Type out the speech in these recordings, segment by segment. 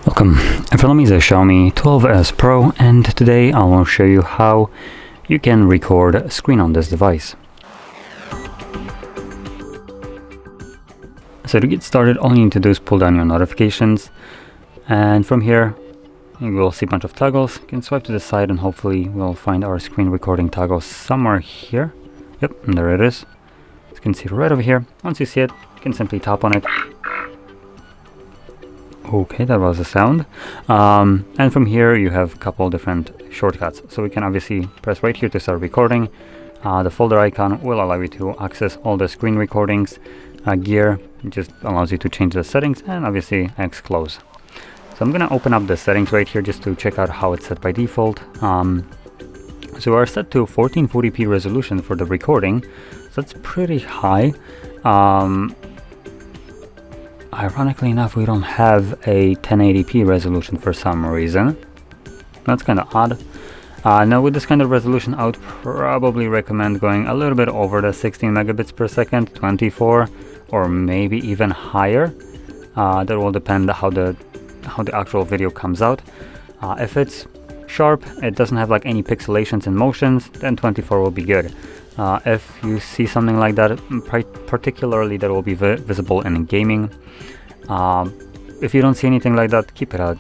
Welcome, in front of me is a Xiaomi 12S Pro, and today I will show you how you can record a screen on this device. So to get started, all you need to do is pull down your notifications, and from here you will see a bunch of toggles. You can swipe to the side and hopefully we'll find our screen recording toggle somewhere here. Yep, and there it is. As you can see right over here. Once you see it, you can simply tap on it. Okay, that was a sound. And from here you have a couple different shortcuts. So we can obviously press right here to start recording. The folder icon will allow you to access all the screen recordings. Gear just allows you to change the settings, and obviously X close. So I'm gonna open up the settings right here just to check out how it's set by default. So we're set to 1440p resolution for the recording. So that's pretty high. Ironically enough, we don't have a 1080p resolution for some reason. That's kind of odd. Now with this kind of resolution, I would probably recommend going a little bit over the 16 megabits per second, 24, or maybe even higher. That will depend how the actual video comes out. If it's sharp, it doesn't have like any pixelations and motions, then 24 will be good. If you see something like that, particularly that will be visible in gaming, if you don't see anything like that, keep it at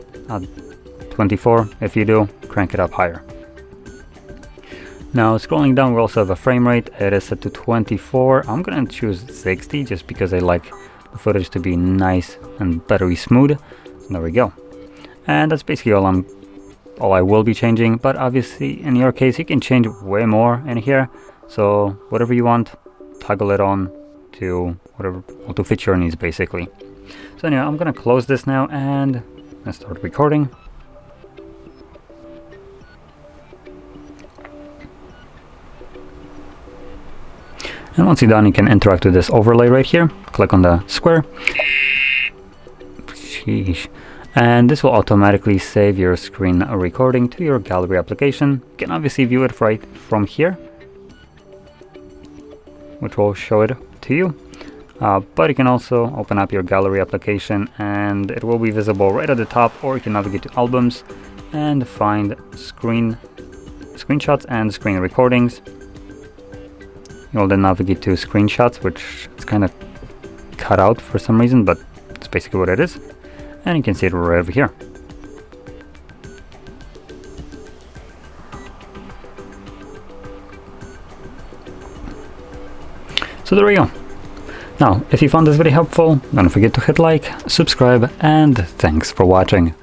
24. If you do, crank it up higher. Now scrolling down, we also have a frame rate. It is set to 24. I'm gonna choose 60 just because I like the footage to be nice and buttery smooth. So there we go. And that's basically all I will be changing, but obviously in your case you can change way more in here. So whatever you want, toggle it on to whatever to fit your needs basically. So anyway, I'm gonna close this now and let's start recording. And once you're done, you can interact with this overlay right here. Click on the square. Sheesh. And this will automatically save your screen recording to your gallery application. You can obviously view it right from here, which will show it to you. But you can also open up your gallery application and it will be visible right at the top, or you can navigate to albums and find screenshots and screen recordings. You'll then navigate to screenshots, which is kind of cut out for some reason, but it's basically what it is. And you can see it right over here. So there we go. Now, if you found this video helpful, don't forget to hit like, subscribe, and thanks for watching.